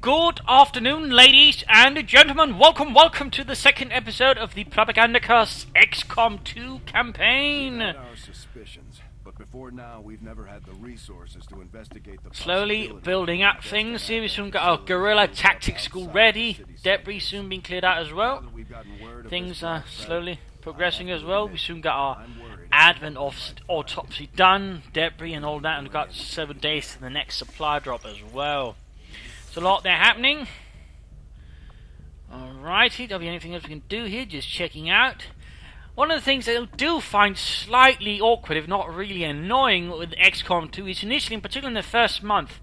Good afternoon, ladies and gentlemen. Welcome to the second episode of the Propagandacast Xcom 2 campaign. Our suspicions, but before now, we've never had the resources to investigate the Slowly building up things. Here we soon got our guerrilla tactics school ready. Debris soon being cleared out as well. Things are slowly progressing as well. We soon got our advent autopsy done, debris and all that, and we've got 7 days to the next supply drop as well. There's a lot there happening. Alrighty, there'll be anything else we can do here, just checking out. One of the things that I do find slightly awkward, if not really annoying, with XCOM 2 is initially, in particular in the first month,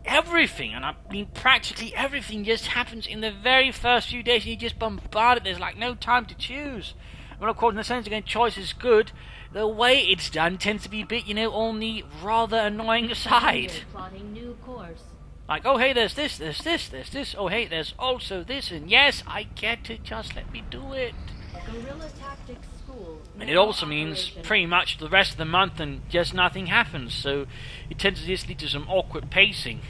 everything, and I mean practically everything, just happens in the very first few days and you're just bombarded. There's like no time to choose. Well, of course, in the sense, again, choice is good. The way it's done tends to be a bit, on the rather annoying side. Plotting new course. Like, oh hey, there's this. Oh hey, there's also this, and yes, I get it, just let me do it. Guerrilla Tactics School. And it also means pretty much the rest of the month and just nothing happens, so it tends to just lead to some awkward pacing.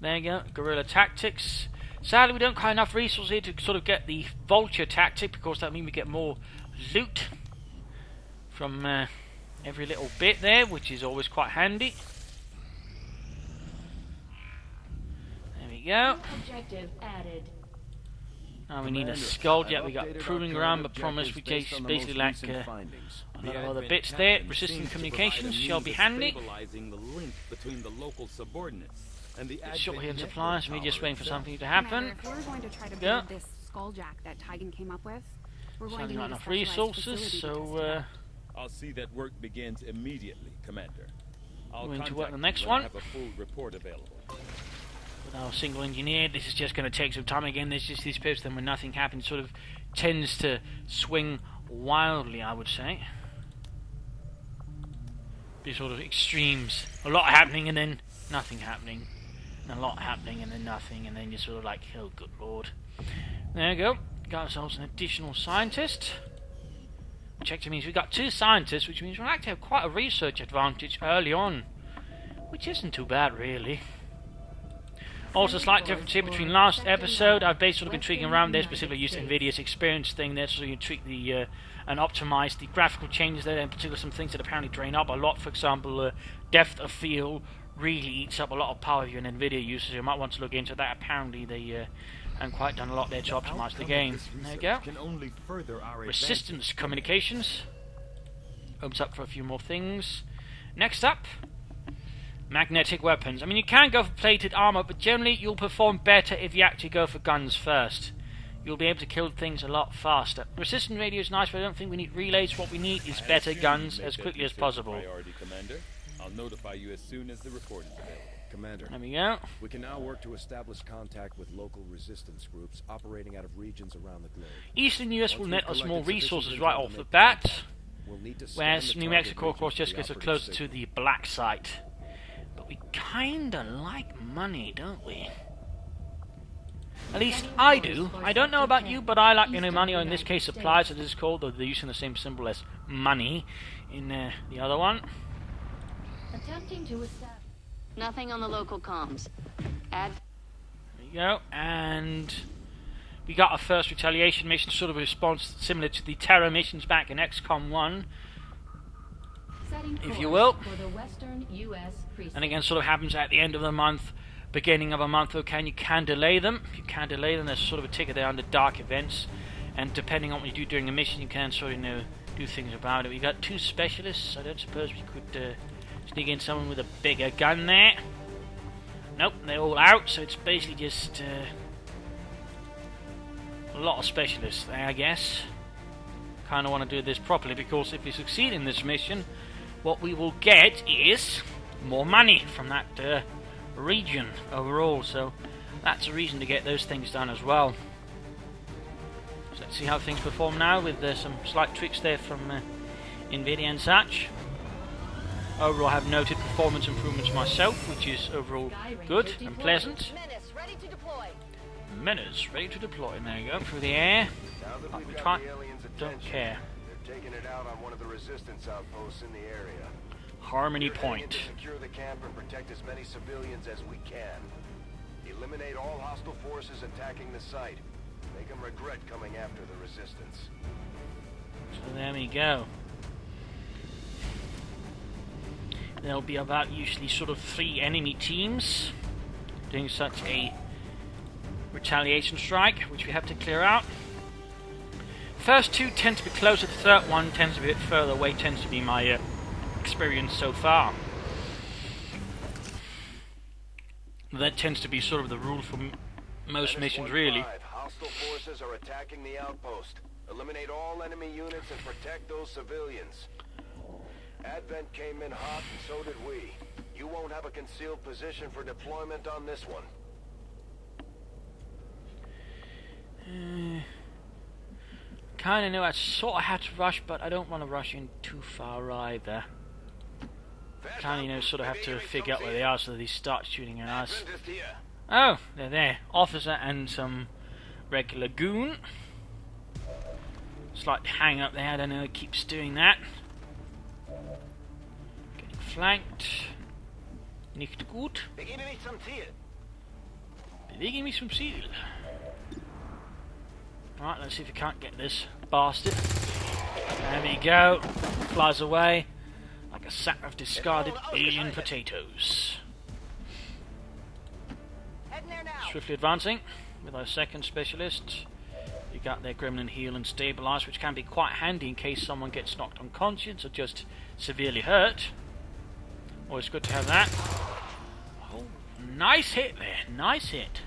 There you go, Guerrilla Tactics. Sadly, we don't have enough resources here to sort of get the Vulture Tactic, because that means we get more loot from every little bit there, which is always quite handy. Go. Objective added. Now we need a skull. Yeah, we got proving ground, but promise we just basically lack a lot of other bits there. Resistant communications shall be handy. Short hand supplies. We're just waiting for something to happen. If we're going to try to build this skulljack that Tigan came up with, we're going to need enough resources, so I'll see that work begins immediately, Commander. I'll going to work on the contact next you when one. I have a full report available. With our single engineer, this is just going to take some time. Again, there's just these pips, then when nothing happens, sort of tends to swing wildly, I would say. These sort of extremes. A lot happening and then nothing happening. And a lot happening and then nothing, and then you're sort of like, oh good lord. There we go. Got ourselves an additional scientist. Which actually means we've got 2 scientists, which means we'll actually have quite a research advantage early on. Which isn't too bad, really. Also, slight difference here between last episode. I've basically been tweaking around there, specifically used NVIDIA's experience thing there, so you can tweak the and optimize the graphical changes there, in particular some things that apparently drain up a lot. For example, depth of field really eats up a lot of power if you're an NVIDIA user, so you might want to look into that. Apparently they haven't quite done a lot there to optimize the game. There you go. Resistance communications. Opens up for a few more things. Next up, magnetic weapons. I mean, you can go for plated armor, but generally you'll perform better if you actually go for guns first. You'll be able to kill things a lot faster. Resistant radio is nice, but I don't think we need relays. What we need is better guns as quickly as possible. Priority, Commander. I'll notify you as soon as the report is available. Commander, There we go. we can now work to establish contact with local resistance groups operating out of regions around the globe. Eastern US will Once net we've us more collected resources sufficient right intel off to the make bat, progress, we'll need to scan whereas the New target Mexico, of course, region just for gets the us closer operative to the signal. black site. But we kinda like money, don't we? At least I do. I don't know about you, but I like, money, or in this case supplies, as it's called, though they're using the same symbol as money in the other one. Attempting to establish. Nothing on the local comms. Add. There you go, and we got our first retaliation mission, sort of a response similar to the terror missions back in XCOM 1. Setting If you course will. For the Western US precinct. And again, sort of happens at the end of the month, beginning of a month, okay, and you can delay them. If you can delay them, there's sort of a ticket there under dark events, and depending on what you do during a mission, you can sort of, do things about it. We got 2 specialists. I don't suppose we could sneak in someone with a bigger gun there. Nope, they're all out, so it's basically just a lot of specialists there, I guess. Kind of want to do this properly, because if we succeed in this mission, what we will get is more money from that region overall, so that's a reason to get those things done as well. So let's see how things perform now with some slight tweaks there from NVIDIA and such. Overall, I have noted performance improvements myself, which is overall good and pleasant. Menace ready to deploy. Menace ready to deploy. There you go, through the air. Now that Like we've we got try- the aliens' don't attention, care. they're taking it out on one of the resistance outposts in the area. Harmony We're heading in Point. to secure the camp and protect as many civilians as we can. Eliminate all hostile forces attacking the site. Make them regret coming after the resistance. So there we go. There'll be about usually sort of 3 enemy teams doing such a retaliation strike, which we have to clear out. First 2 tend to be closer, the third one tends to be a bit further away, tends to be my experience so far. That tends to be sort of the rule for most missions, really. Hostile forces are attacking the outpost. Eliminate all enemy units and protect those civilians. Advent came in hot, and so did we. You won't have a concealed position for deployment on this one. Kinda know I sort of had to rush, but I don't want to rush in too far either. Kinda sort of have to figure out where they are so they start shooting at us. Oh, they're there. Officer and some regular goon. Slight hang up there, I don't know, it keeps doing that. Getting flanked. Nicht gut. Bewege mich zum Ziel. Right, let's see if we can't get this bastard. There we go. Flies away like a sack of discarded alien potatoes. Swiftly advancing with our second specialist. You got their gremlin heal and stabilize, which can be quite handy in case someone gets knocked unconscious or just severely hurt. Always good to have that. Oh, nice hit there, nice hit.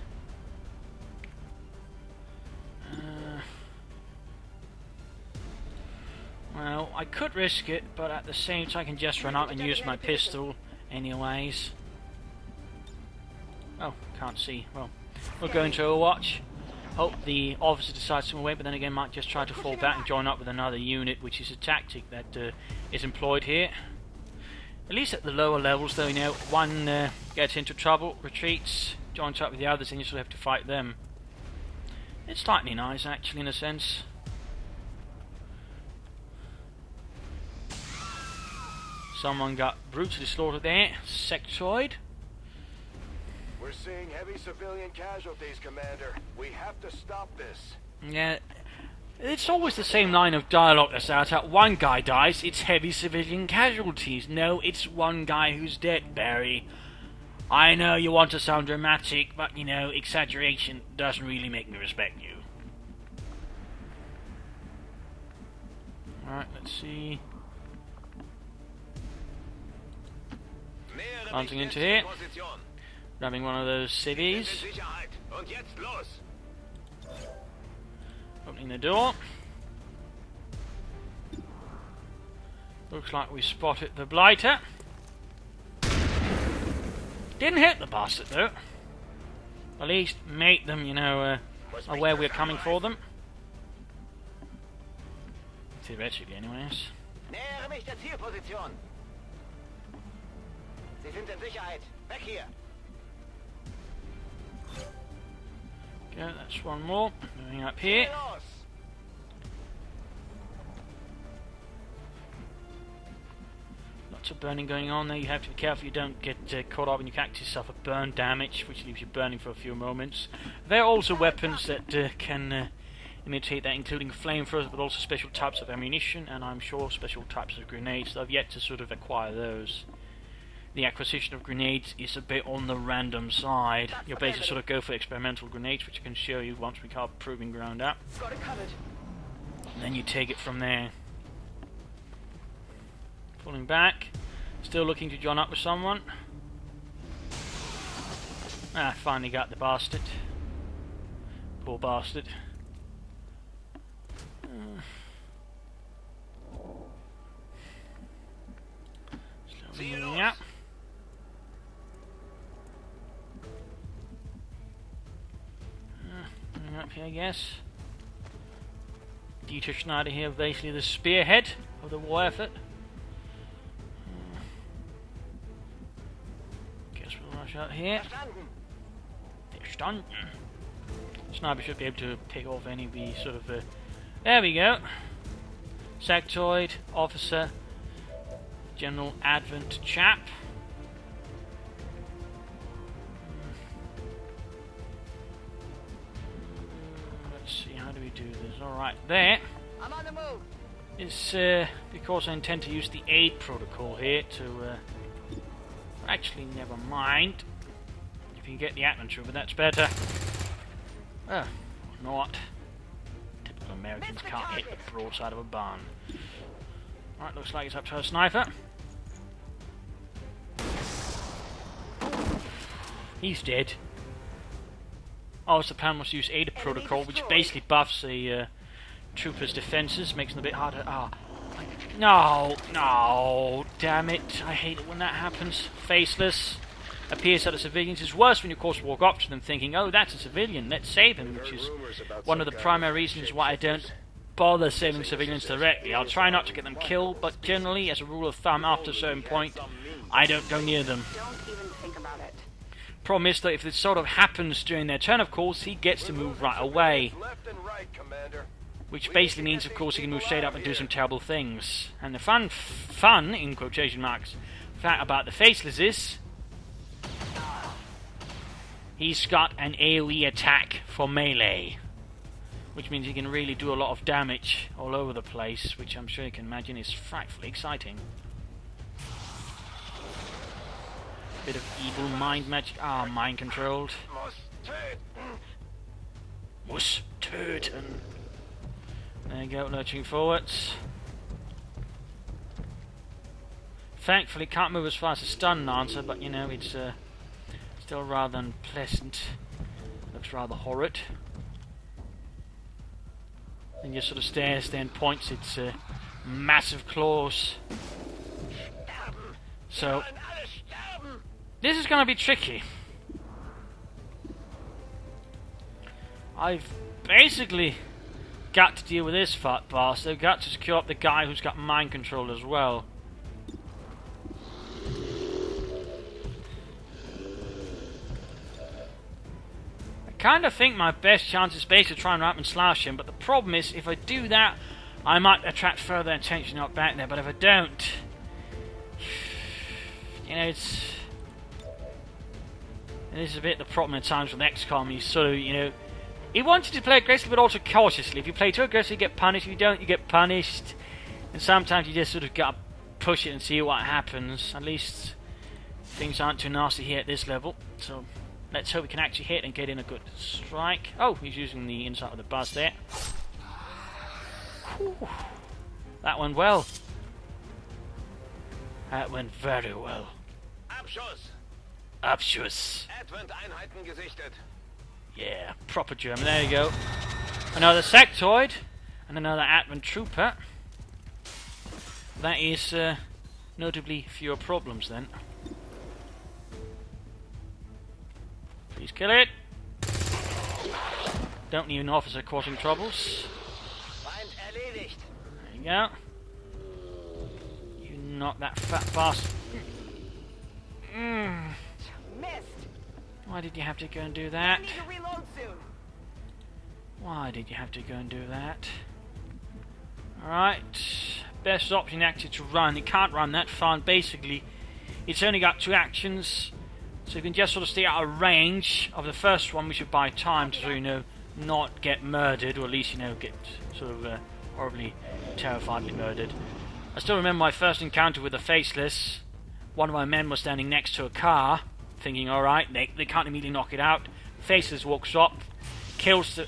Well, I could risk it, but at the same time I can just run up and use my pistol anyways. Oh, can't see. Well, we'll go into Overwatch. Hope the officer decides to move, but then again might just try to fall back and join up with another unit, which is a tactic that is employed here. At least at the lower levels, though, one gets into trouble, retreats, joins up with the others, and you sort of have to fight them. It's slightly nice, actually, in a sense. Someone got brutally slaughtered there. Sectoid. We're seeing heavy civilian casualties, Commander. We have to stop this. Yeah, it's always the same line of dialogue that's out. One guy dies, it's heavy civilian casualties. No, it's one guy who's dead, Barry. I know you want to sound dramatic, but exaggeration doesn't really make me respect you. Alright, let's see. Launching into here. Grabbing one of those civvies. Opening the door. Looks like we spotted the blighter. Didn't hit the bastard though. At least make them, aware we're coming for them. Theoretically, anyways. Nähere mich der Zielposition. Sie sind in Sicherheit. Weg hier. Okay, that's one more. Moving up here. Lots of burning going on there. You have to be careful you don't get caught up and you can actually suffer burn damage, which leaves you burning for a few moments. There are also weapons that can imitate that, including flamethrowers, but also special types of ammunition, and I'm sure special types of grenades. Though I've yet to sort of acquire those. The acquisition of grenades is a bit on the random side. You'll basically sort of go for experimental grenades, which I can show you once we have proving ground up. Got it covered. And then you take it from there. Falling back. Still looking to join up with someone. Ah, finally got the bastard. Poor bastard. Slowly moving up. Up here, I guess. Dieter Schneider here, basically the spearhead of the war effort. Guess we'll rush out here. Verstanden. Sniper should be able to pick off any of the sort of. There we go. Sectoid, officer, General Advent chap. is alright there. I'm on the move. It's because I intend to use the aid protocol here to... actually, never mind. If you can get the Atman trooper, that's better. Oh, or not. Typical Americans can't hit the broadside of a barn. Right, looks like it's up to her sniper. He's dead. Oh, so the plan was to use aid protocol, which basically buffs the trooper's defenses, makes them a bit harder. Ah, no, damn it! I hate it when that happens. Faceless appears at the civilians. It's worse when you, of course, walk up to them thinking, "Oh, that's a civilian. Let's save him," which is one of the primary reasons why I don't bother saving civilians directly. I'll try not to get them killed, but generally, as a rule of thumb, after a certain point, I don't go near them. Don't even think about it. Problem is that if this sort of happens during their turn, of course, he gets to move right away. Left and right, Commander. Which basically means, of course, he can move straight up and do some terrible things. And the fun, in quotation marks, fact about the Faceless is... he's got an AoE attack for melee. Which means he can really do a lot of damage all over the place, which I'm sure you can imagine is frightfully exciting. Bit of evil mind magic. Ah, mind controlled. Muss töten. There you go, lurching forwards. Thankfully, can't move as fast as stun answer, but you know, it's still rather unpleasant. Looks rather horrid. And just sort of stares, then points its massive claws. So, this is going to be tricky. I've basically got to deal with this fat bastard. I've got to secure up the guy who's got mind control as well. I kind of think my best chance is basically to try and wrap and slash him, but the problem is, if I do that, I might attract further attention up back there, but if I don't, you know, it's... and this is a bit the problem at times with Xcom. You sort of, you know, he wanted to play aggressively but also cautiously. If you play too aggressively, you get punished. If you don't, you get punished. And sometimes you just sort of gotta push it and see what happens. At least things aren't too nasty here at this level. So let's hope we can actually hit and get in a good strike. Oh, he's using the inside of the buzz there. Whew. That went well. That went very well. Abschuss. Abschuss. Advent-Einheiten gesichtet. Yeah, proper German. There you go. Another sectoid and another Advent trooper. That is notably fewer problems then. Please kill it. Don't need an officer causing troubles. Feind erledigt. There you go. You knock that fat bastard. Missed. Why did you have to go and do that? Need to reload soon. Why did you have to go and do that? Alright. Best option actually to run. It can't run that far, and basically it's only got 2 actions. So you can just sort of stay out of range of the first one, which should buy time to, you know, not get murdered, or at least, you know, get sort of horribly, terrifiedly murdered. I still remember my first encounter with the Faceless. One of my men was standing next to a car, thinking, alright, they can't immediately knock it out. Faceless walks up, kills the...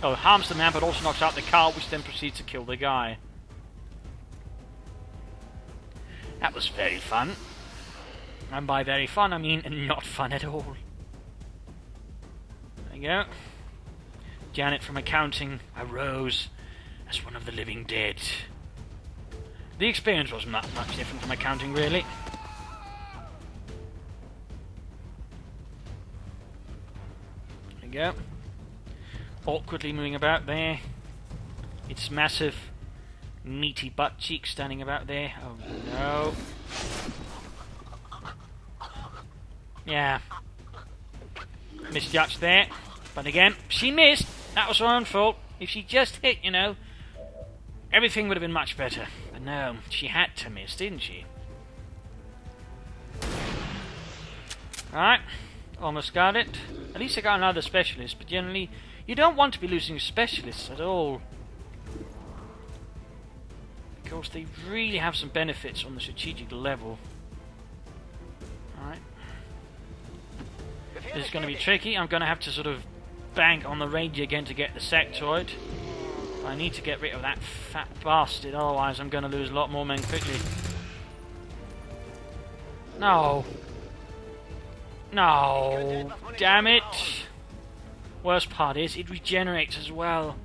oh, harms the man, but also knocks out the car, which then proceeds to kill the guy. That was very fun. And by very fun, I mean not fun at all. There you go. Janet from accounting arose as one of the living dead. The experience wasn't that much different from accounting, really. There you go. Awkwardly moving about there. Its massive, meaty butt cheeks standing about there. Oh no. Yeah. Misjudged there. But again, she missed. That was her own fault. If she just hit, you know, everything would have been much better. But no, she had to miss, didn't she? Alright. Almost got it. At least I got another specialist. But generally, you don't want to be losing specialists at all. course, they really have some benefits on the strategic level. Alright. This is going to be tricky. I'm going to have to sort of bank on the Ranger again to get the sectoid. I need to get rid of that fat bastard, otherwise I'm going to lose a lot more men quickly. No. No. Damn it. Worst part is, it regenerates as well.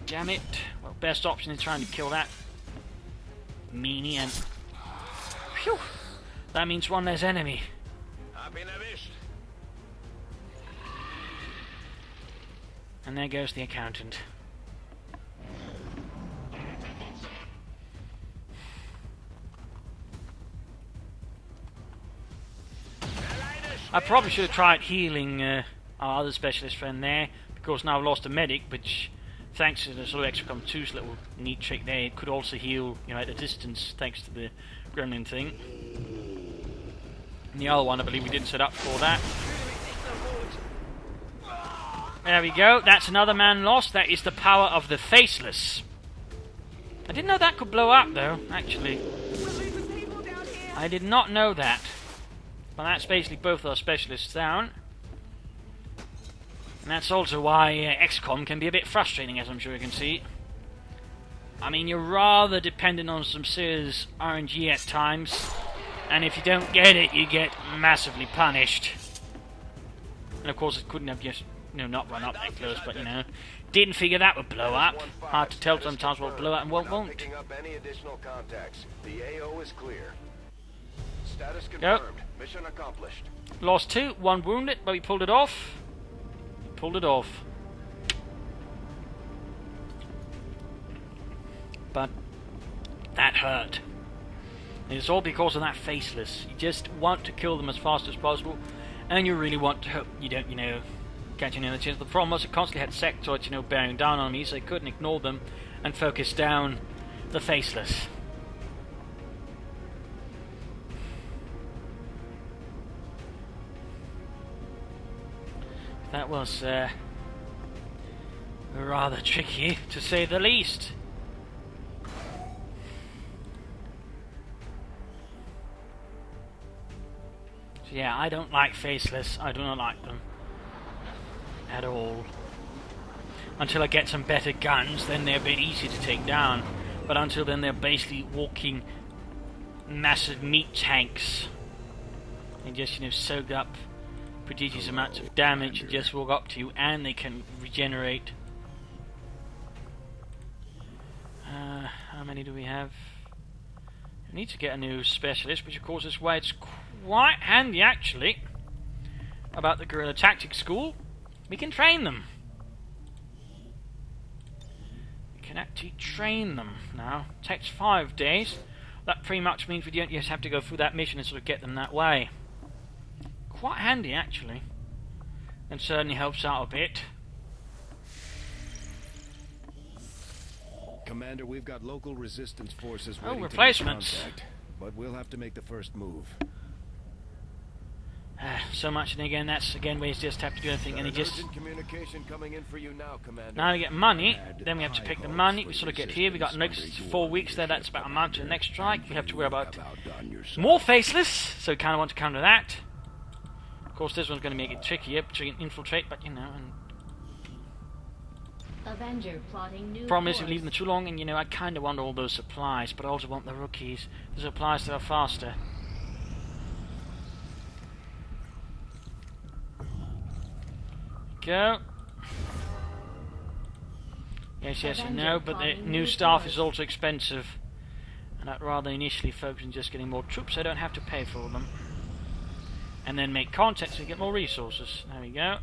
Damn it. Well, best option is trying to kill that meanie and... Phew. That means one less enemy. And there goes the accountant. I probably should have tried healing our other specialist friend there, because now I've lost a medic, which, thanks to the sort of Xcom 2's little neat trick there, it could also heal, you know, at a distance, thanks to the gremlin thing. And the other one, I believe we didn't set up for that. There we go, that's another man lost. That is the power of the Faceless. I didn't know that could blow up though, actually. I did not know that. But that's basically both our specialists down. And that's also why Xcom can be a bit frustrating, as I'm sure you can see. I mean, you're rather dependent on some serious RNG at times. And if you don't get it, you get massively punished. And of course, it couldn't have just, you know, not run up that close, but you know, didn't figure that would blow up. Hard to tell sometimes what will blow up and what won't. Picking up any additional contacts. The AO is clear. Status Go. confirmed. Mission accomplished. Lost 2, 1 wounded, but we pulled it off. Pulled it off. But that hurt. And it's all because of that Faceless. You just want to kill them as fast as possible, and you really want to hope you don't, you know, catch any other chance. The problem was it constantly had sectoids, you know, bearing down on me, so I couldn't ignore them and focus down the Faceless. That was rather tricky, to say the least. So yeah, I don't like Faceless. I do not like them at all. Until I get some better guns, then they're a bit easier to take down. But until then, they're basically walking massive meat tanks. They just, you know, soak up prodigious amounts of damage and just walk up to you, and they can regenerate. How many do we have? We need to get a new specialist, which of course is why it's quite handy actually about the guerrilla tactics school. We can train them. We can actually train them now. It takes 5 days. That pretty much means we don't just have to go through that mission and sort of get them that way. Quite handy actually, and certainly helps out a bit. Commander, we've got local resistance forces Oh, ready replacements. to make contact, but we'll have to make the first move. So much, and again, that's again we just have to do anything, and he just. Urgent communication coming in for you now, Commander. Now we get money, then we have to pick the money. We sort of get here. We got next 4 weeks there. That's about a month to the next strike. We have to worry about more Faceless, so we kind of want to counter that. Of course, this one's going to make it trickier to infiltrate, but you know. And Avenger plotting new problem is, if course. we leave them too long, and you know, I kind of want all those supplies, but I also want the rookies. The supplies that are faster. Go. Yes, and no, but the new staff is also expensive, and I'd rather initially focus on just getting more troops so I don't have to pay for them, and then make contacts to get more resources. There we go.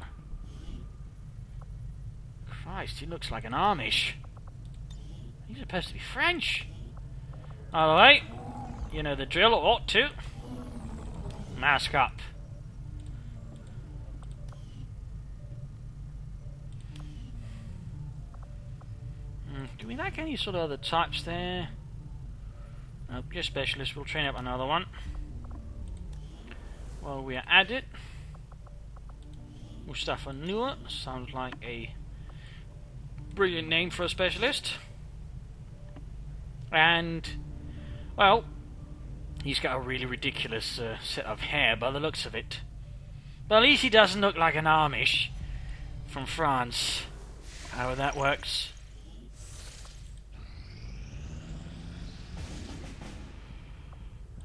Christ, he looks like an Amish. He's supposed to be French. Alright, you know the drill, or ought to. Mask up. Do we like any sort of other types there? Nope, just specialist. We'll train up another one. Well, we are at it. Mustafa Nur sounds like a brilliant name for a specialist. And, well, he's got a really ridiculous set of hair by the looks of it. But at least he doesn't look like an Amish from France. However that works.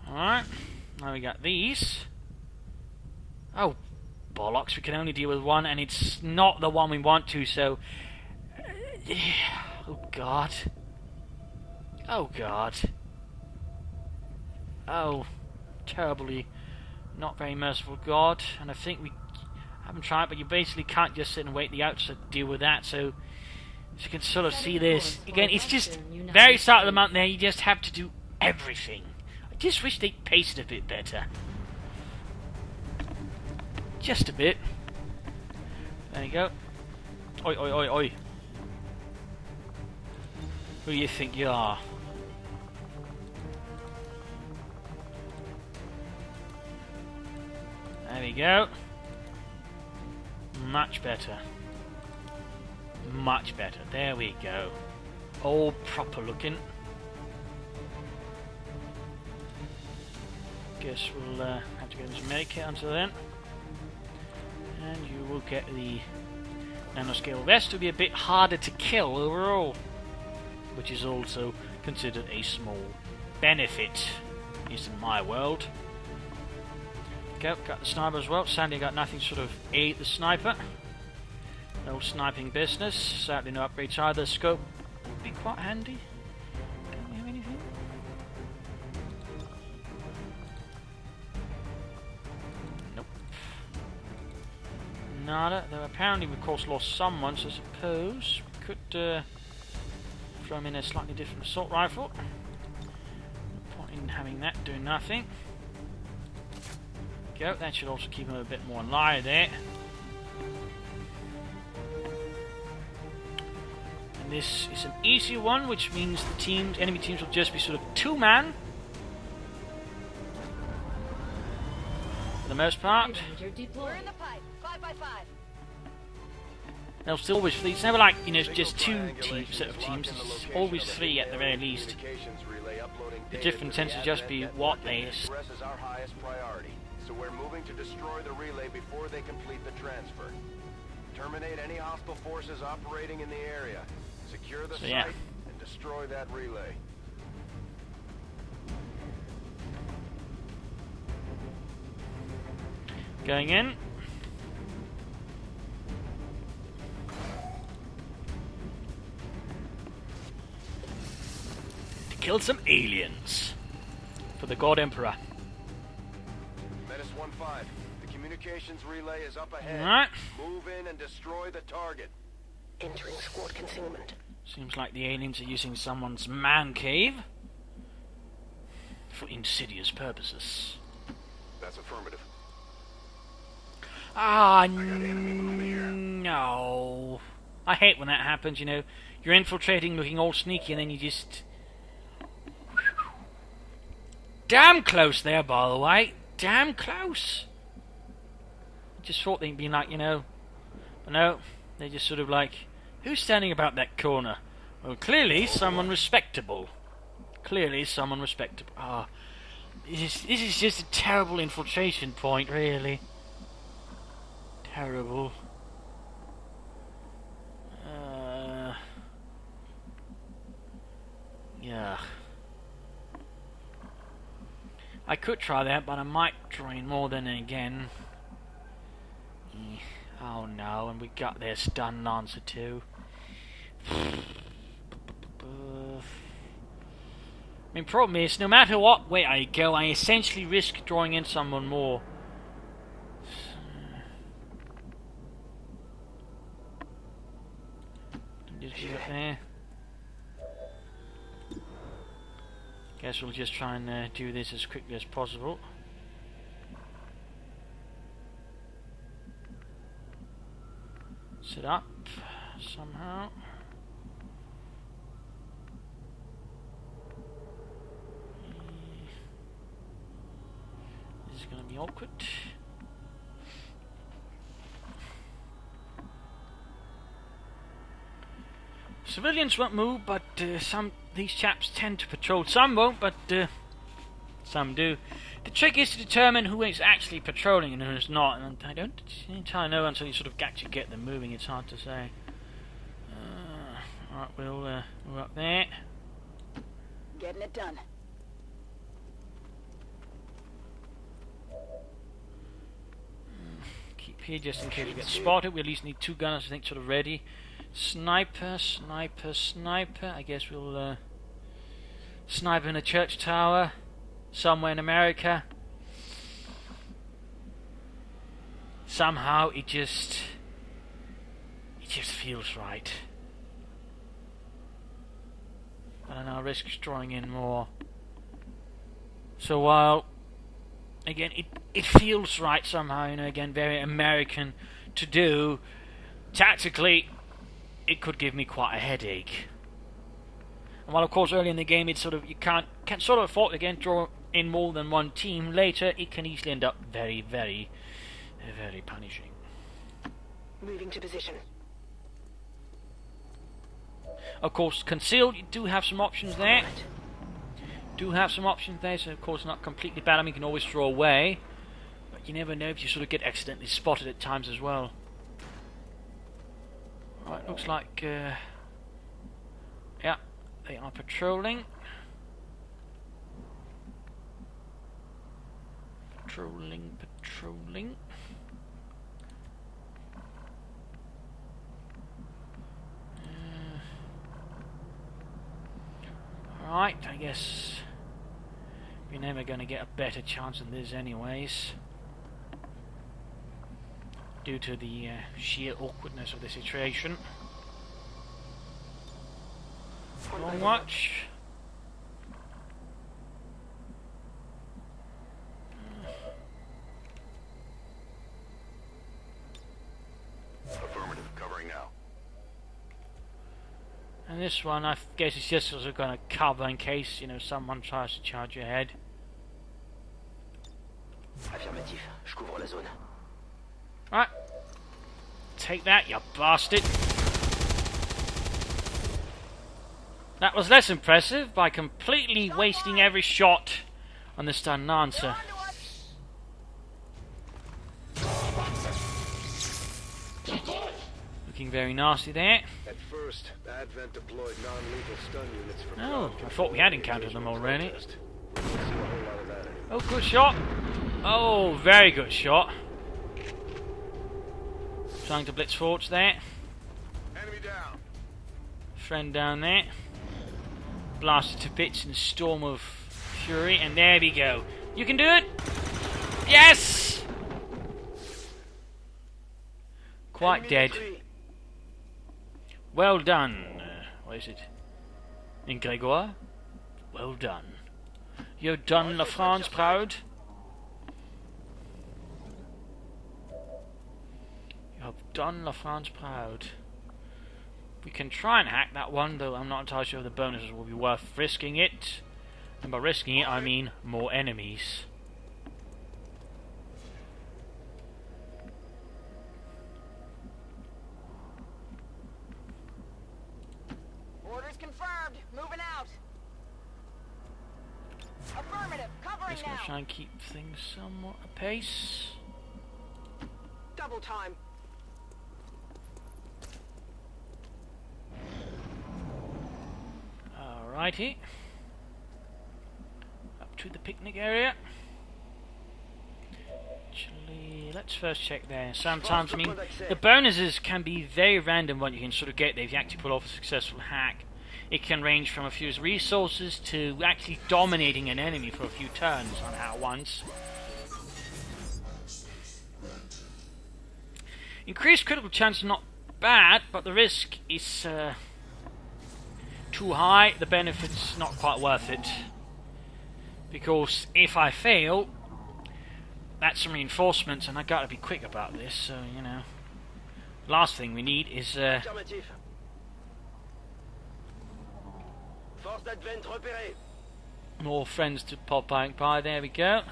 Alright, now we got these. Oh, bollocks, we can only deal with one, and it's not the one we want to, so... Oh, God. Oh, God. Oh, terribly not very merciful God. And I think we haven't tried, but you basically can't just sit and wait the outs to deal with that, so... As you can sort of see this. Again, it's just very start of the month there, you just have to do everything. I just wish they'd paced it a bit better. Just a bit. There you go. Oi, oi, oi, oi. Who do you think you are? There we go. Much better. Much better. There we go. All proper looking. Guess we'll have to get some Medikit until then. And you will get the nanoscale vest to be a bit harder to kill overall, which is also considered a small benefit, at least in my world. Okay, got the sniper as well. Sadly I got nothing to sort of aid the sniper. No sniping business. Sadly no upgrades either. Scope would be quite handy. Don't we have anything? Nope. Nada. Though apparently we of course lost someone, so I suppose we could throw him in a slightly different assault rifle. No point in having that do nothing. Go. That should also keep him a bit more alive there. And this is an easy one, which means the enemy teams will just be sort of two-man for the most part. Ranger We're deployed. in the pipe. 5x5. They'll still always flee. It's never like, you know, just two set of teams. It's always three at the very least. The difference tends to just be what they... Express is our highest priority, so we're moving to destroy the relay before they complete the transfer. Terminate any hostile forces operating in the area. Secure the yeah. site and destroy that relay. Going in. To kill some aliens. For the God Emperor. Menace 1-5. The communications relay is up ahead. Alright. Move in and destroy the target. Entering squad concealment. Seems like the aliens are using someone's man cave for insidious purposes. That's affirmative. Ah, got enemy movement here. no. I hate when that happens, you know. You're infiltrating looking all sneaky and then you just... Damn close there, by the way. Damn close. I just thought they'd be like, you know... But no, they just sort of like... Who's standing about that corner? Well, clearly someone respectable. Clearly someone respectable. Ah, this is just a terrible infiltration point, really. Terrible. Yeah. I could try that, but I might drain more than again. Oh no, and we got their stun lancer too. I mean, problem is, no matter what way I go, I essentially risk drawing in someone more. Just get up there. Guess we'll just try and do this as quickly as possible. Sit up somehow. This is going to be awkward. Civilians won't move, but these chaps tend to patrol. Some won't, but some do. The trick is to determine who is actually patrolling and who is not, and I don't entirely know until you sort of actually get them moving. It's hard to say. Alright, we're up there. Getting it done. Keep here just in case we get spotted. We at least need 2 gunners, I think, sort of ready. Sniper, sniper, sniper. I guess we'll snipe in a church tower somewhere in America. Somehow it just feels right. I don't know, risk drawing in more. So while again it feels right somehow, you know, again very American to do, tactically it could give me quite a headache. And while of course early in the game it's sort of you can't sort of afford to again draw in more than one team, later it can easily end up very, very, very punishing. Moving to position. Of course, concealed, you do have some options there. So of course not completely bad. I mean, you can always draw away, but you never know if you sort of get accidentally spotted at times as well. Right, looks like yeah, they are patrolling. Patrolling. Alright, I guess we're never going to get a better chance than this anyways, due to the sheer awkwardness of the situation. Long watch. Affirmative, covering now. And this one, I guess it's just also going to cover in case, you know, someone tries to charge ahead. Affirmatif. Je couvre la zone. Right. Take that, you bastard. That was less impressive by completely wasting every shot on the stun lancer. Looking very nasty there. At first, Advent deployed non-lethal stun units for Oh, I thought we had encountered them already. Test. We won't see a whole lot of that anymore. Oh, good shot. Oh, very good shot. Trying to blitz forwards there. Enemy down. Friend down there. Blasted to bits in a storm of fury, and there we go. You can do it! Yes! Quite dead. Well done. What is it? In Grégoire? Well done. You've done La France proud. You have done La France proud. We can try and hack that one, though I'm not entirely sure if the bonuses will be worth risking it. And by risking it, I mean more enemies. Orders confirmed. Moving out. Affirmative. Covering Just gonna now. try and keep things somewhat apace. Double time. Alrighty. Up to the picnic area. Actually, let's first check there. Sometimes, I mean, the bonuses can be very random what you can sort of get there if you actually pull off a successful hack. It can range from a few resources to actually dominating an enemy for a few turns on at once. Increased critical chance is not bad, but the risk is too high. The benefit's not quite worth it. Because if I fail, that's some reinforcements, and I gotta be quick about this, so, you know. Last thing we need is Affirmatif. Force d'Advent repérée. more friends to pop by. There we go.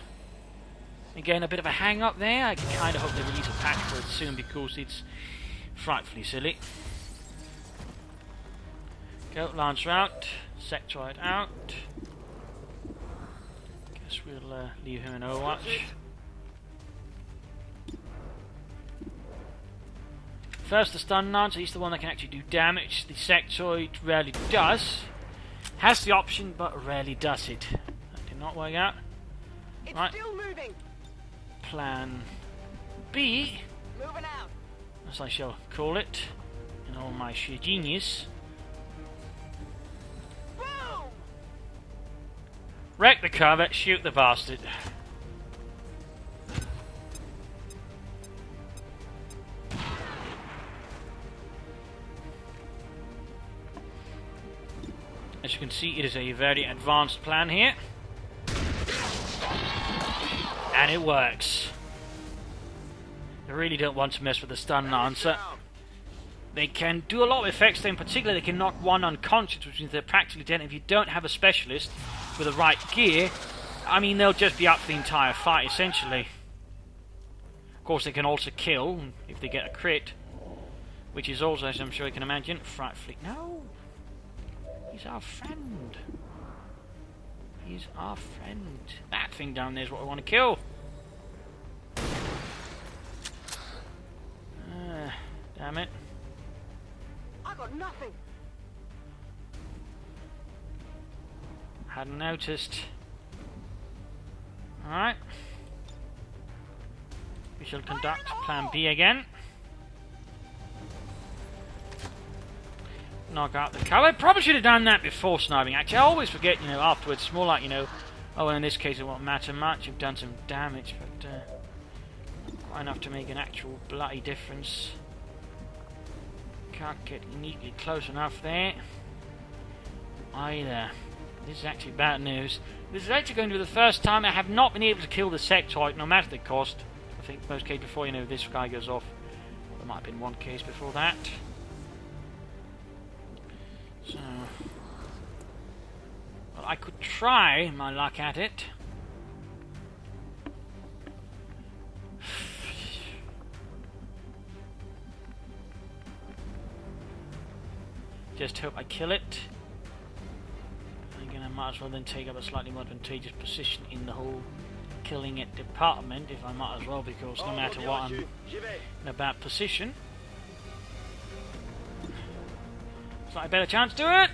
Again, a bit of a hang-up there. I kind of hope they release a patch for it soon, because it's frightfully silly. Go, Lancer out. Sectoid out. Guess we'll leave him in Overwatch. First, the stun Lancer, he's the one that can actually do damage. The Sectoid rarely does. Has the option, but rarely does it. That did not work out. It's Right. still moving. Plan B, Moving out. as I shall call it, in all my sheer genius. Boom! Wreck the cover, shoot the bastard. As you can see, it is a very advanced plan here. And it works. They really don't want to mess with the stun Lancer. They can do a lot of effects, though in particular they can knock one unconscious, which means they're practically dead. If you don't have a specialist with the right gear, I mean, they'll just be up for the entire fight, essentially. Of course, they can also kill if they get a crit, which is also, as I'm sure you can imagine, frightfully... No! He's our friend. He's our friend. That thing down there is what we want to kill. Damn it. I got nothing. Hadn't noticed. Alright. We shall conduct Plan B again. Knock out the cover. Probably should have done that before sniping. Actually, I always forget, you know, afterwards. It's more like, you know, oh, well, in this case it won't matter much. You've done some damage, but not quite enough to make an actual bloody difference. Can't get neatly close enough there. Either. This is actually bad news. This is actually going to be the first time I have not been able to kill the Sectoid, no matter the cost. I think most cases before, you know, this guy goes off. There might have been one case before that. So, well, I could try my luck at it. Just hope I kill it. Again, I might as well then take up a slightly more advantageous position in the whole killing it department, if I might as well, because no matter what, I'm in a bad position. Slightly better chance to it.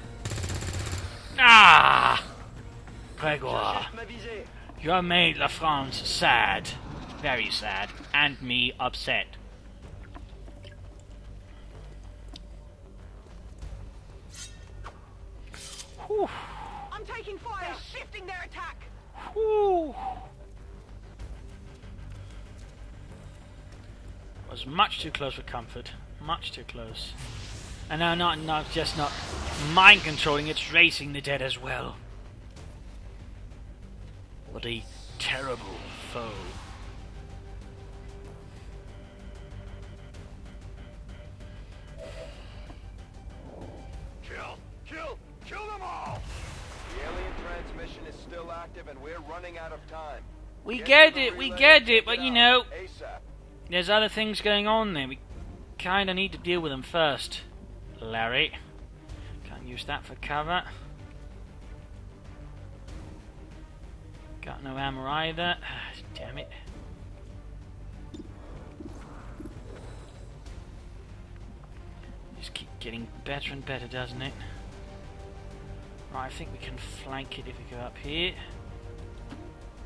Ah! Gregoire, you have made La France sad. Very sad. And me upset. Whew. I'm taking fire. They're shifting their attack. Whew. Was much too close for comfort. Much too close. And now not just not mind controlling, it's racing the dead as well. What a terrible foe. Kill them all! The alien transmission is still active and we're running out of time. We get it, but you know, ASAP. there's other things going on there. We kinda need to deal with them first. Larry. Can't use that for cover. Got no ammo either. Damn it. Just keep getting better and better, doesn't it? Right, I think we can flank it if we go up here.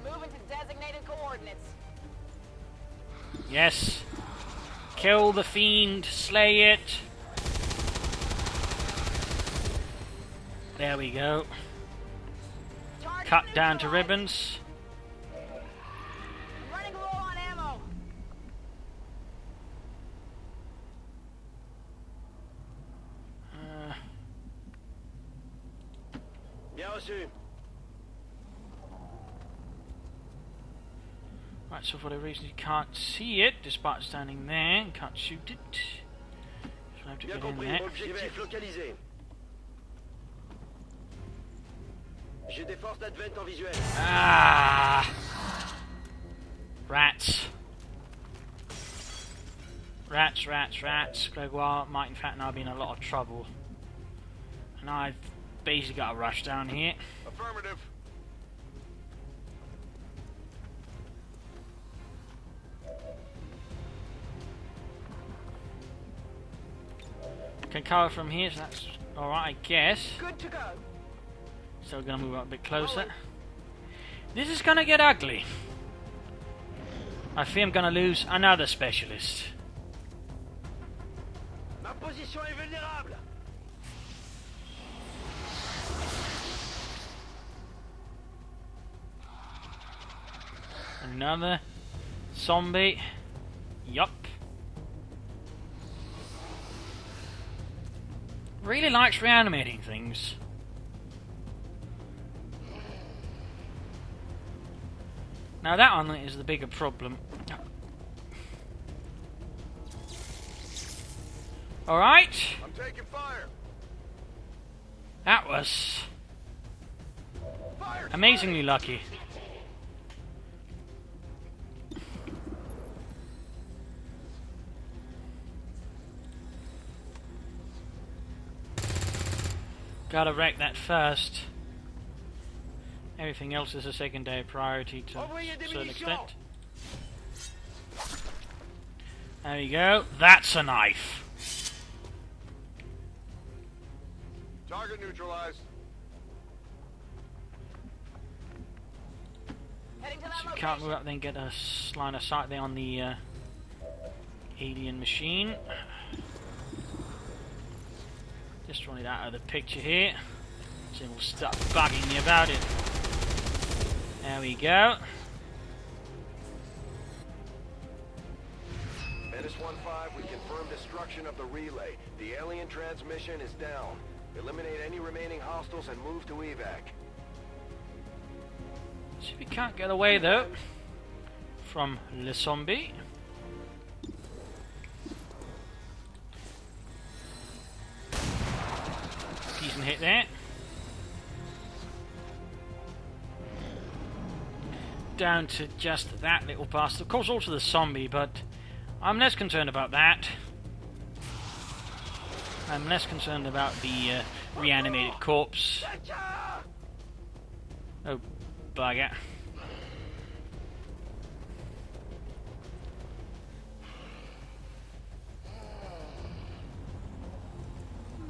Moving to designated coordinates. Yes. Kill the fiend. Slay it. There we go. Target Cut down to neutralized. ribbons. I'm running low on ammo. Bien reçu. Right, so for whatever reason you can't see it, despite standing there, and can't shoot it. So we'll have to Bien get in compris. there. Objectif localisé. J'ai des forces d'Advent en visuel. Ah! Rats. Rats. Gregoire might in fact now be in a lot of trouble. And I've basically got to rush down here. Affirmative. Can cover from here, so that's alright, I guess. Good to go. So we're going to move up a bit closer. This is going to get ugly. I fear I'm going to lose another specialist. Ma position est vulnérable. Another zombie. Yup. Really likes reanimating things. Now that one is the bigger problem. Alright. I'm taking fire. That was Fire. amazingly lucky. Gotta wreck that first. Everything else is a secondary priority to a certain extent. There we go. That's a knife. Target neutralized. Heading to So that we can't location. move up, then get a line of sight there on the alien machine. Just run it out of the picture here, so we'll start bugging me about it. There we go. Menace 1-5, we confirm destruction of the relay. The alien transmission is down. Eliminate any remaining hostiles and move to evac. See if we can't get away though from Le Zombie. Decent hit there. Down to just that little bastard. Of course also the zombie, but I'm less concerned about that. I'm less concerned about the reanimated corpse. Oh, bugger.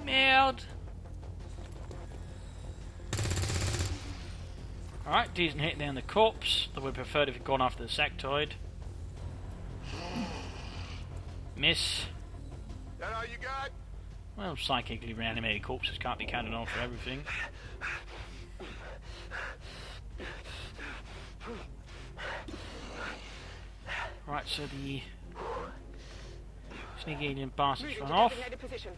Merde. Alright, decent hit there on the corpse. That would have preferred if he'd gone after the sectoid. Miss. That all you got? Well, psychically reanimated corpses can't be counted on for everything. Right, so the sneaky alien bastards Moving run to off. designated position.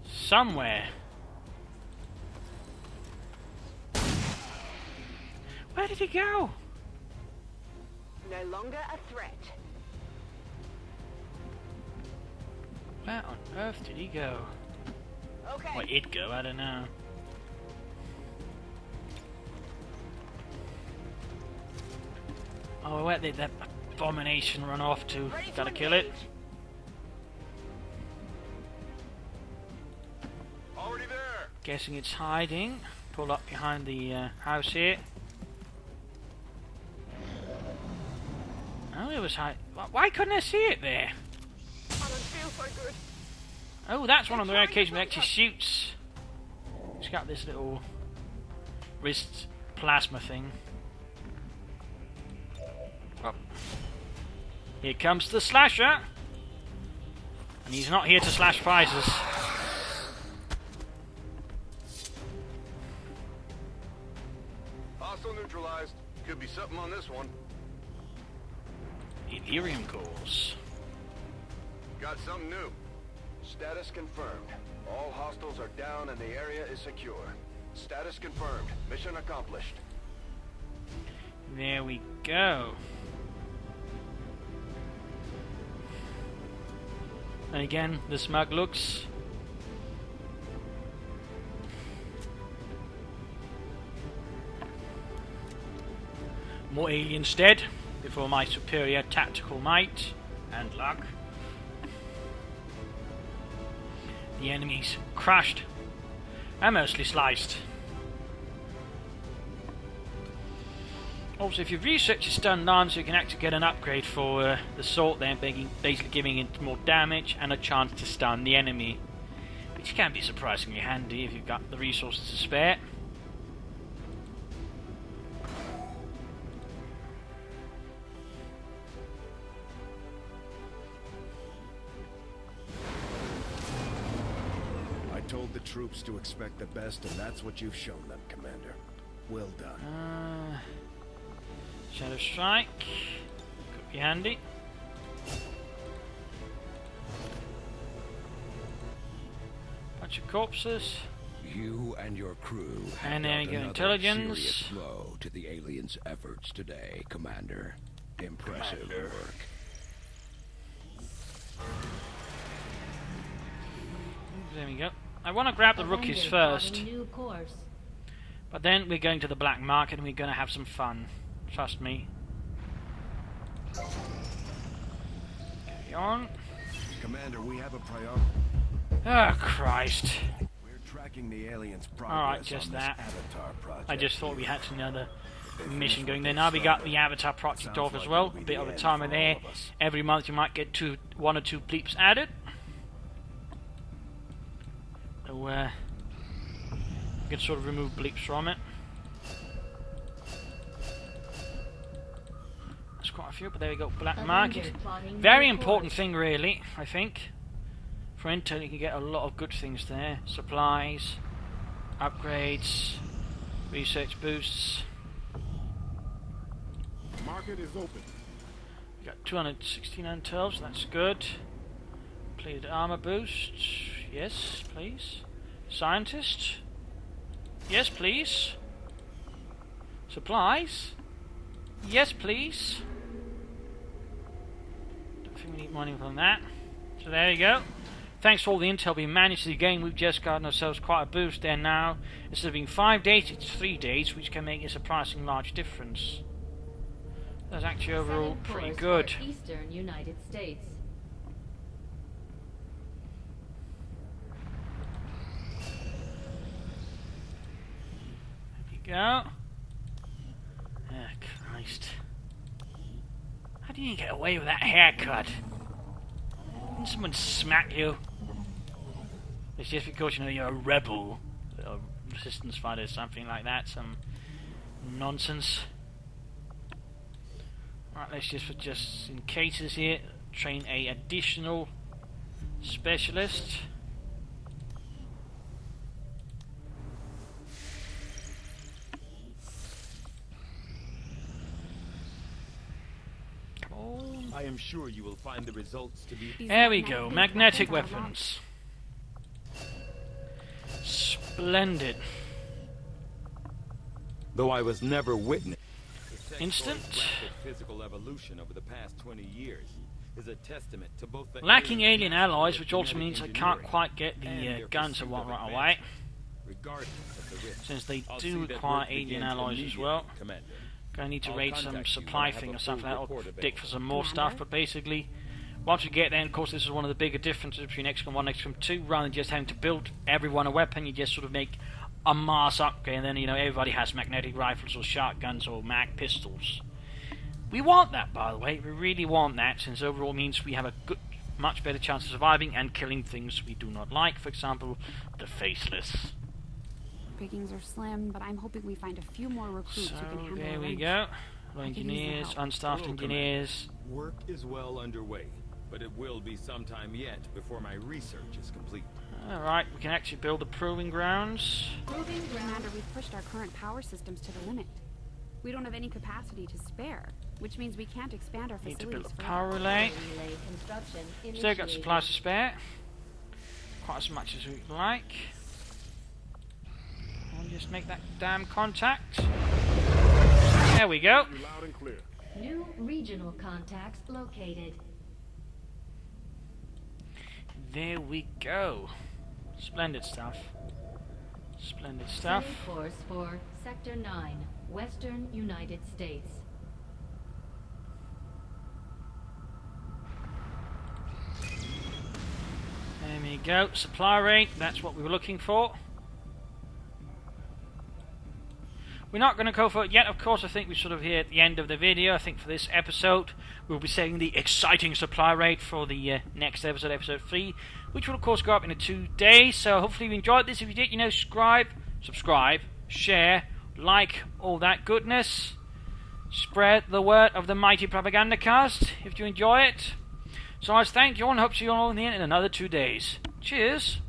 Somewhere. Where did he go? No longer a threat. Where on earth did he go? Okay. Well, it'd go, I don't know. Oh, where did that abomination run off to? Ready to Gotta kill it. engage. Already there. Guessing it's hiding. Pull up behind the house here. Oh, it was hiding. Why couldn't I see it there? I don't feel so good. Oh, that's one of the rare occasions where it actually shoots. It's got this little wrist plasma thing. Oh. Here comes the slasher. And he's not here to slash prizes. Hostile neutralized. Could be something on this one. Delirium cores. Got something new. Status confirmed. All hostiles are down and the area is secure. Status confirmed. Mission accomplished. There we go. And again, the smug looks. More aliens dead before my superior tactical might and luck. the enemies crushed and mostly sliced. Also, if your research is done none, so you can actually get an upgrade for the sword, then basically giving it more damage and a chance to stun the enemy, which can be surprisingly handy if you've got the resources to spare. I told the troops to expect the best, and that's what you've shown them, Commander. Well done. Shadow Strike. Could be handy. Bunch of corpses. You and your crew have And there we dealt go, another intelligence. serious blow to the aliens' efforts today, Commander. Impressive work. There we go. I want to grab the rookies first, New course. but then we're going to the black market and we're going to have some fun. Trust me. Carry on. Commander, we have a priority. Oh, Christ. We're tracking the aliens' Alright, progress just on this that. Avatar project. I just thought we had another mission going there. Now we got the Avatar project off as well. A bit of a timer there. Every month you might get 1 or 2 bleeps added. So, you can sort of remove bleeps from it. There's quite a few, but there we go. Black market. Very important thing, really, I think. For Intel, you can get a lot of good things there. Supplies, upgrades, research boosts. Market is open. We got 216 intel, so that's good. Completed armor boost. Yes, please. Scientist. Yes, please. Supplies. Yes, please. Don't think we need money from that. So there you go. Thanks for all the intel we managed to gain. We've just gotten ourselves quite a boost there now. Instead of being 5 days, it's 3 days, which can make a surprising large difference. That's actually overall Setting pretty course good. for Eastern United States. There we go. Oh, Christ. How do you get away with that haircut? Didn't someone smack you? It's just because, you know, you're a rebel. Or resistance fighter or something like that. Some nonsense. Right, let's just in cases here, train a additional specialist. I am sure you will find the results to be... There we go, magnetic weapons. Splendid. Though I was never witness... Instant. Physical evolution over the past 20 years is a testament to both the Lacking alien alloys, which also means I can't quite get the guns I want right away. regardless of the risk. Since they I'll do see that require work alien begins alloys as immediately, well. Commander. Gonna need to I'll raid some contact you supply when I have thing a or something full like that, or report dig for some more Commander? stuff, but basically, once we get there, and of course this is one of the bigger differences between XCOM 1 and XCOM 2, rather than just having to build everyone a weapon, you just sort of make a mass upgrade, and then, you know, everybody has magnetic rifles or shotguns or mag pistols. We want that, by the way, we really want that, since overall means we have a much better chance of surviving and killing things we do not like, for example, the faceless. Pickings are slim, but I'm hoping we find a few more recruits So, who can handle there a we wrench. go. I could use the Engineers, help. unstaffed Hello, engineers. Work is well underway, but it will be some time yet before my research is complete. Alright, we can actually build the proving grounds. Proving ground. Commander, we've pushed our current power systems to the limit. We don't have any capacity to spare, which means we can't expand our Need to facilities build a further. power relay. Relay construction Still got initiated. supplies to spare. Quite as much as we'd like. And just make that damn contact. There we go. Loud and clear. New regional contacts located. There we go. Splendid stuff. Splendid stuff. Setting course for Sector 9, Western United States. There There we go. Supply rate. That's what we were looking for. We're not going to go for it yet, of course. I think we're sort of here at the end of the video. I think for this episode, we'll be setting the exciting supply rate for the next episode, episode 3, which will, of course, go up in 2 days. So hopefully you enjoyed this. If you did, you know, subscribe, share, like, all that goodness. Spread the word of the mighty Propagandacast if you enjoy it. So I thank you all and hope to see you all in the end in another 2 days. Cheers.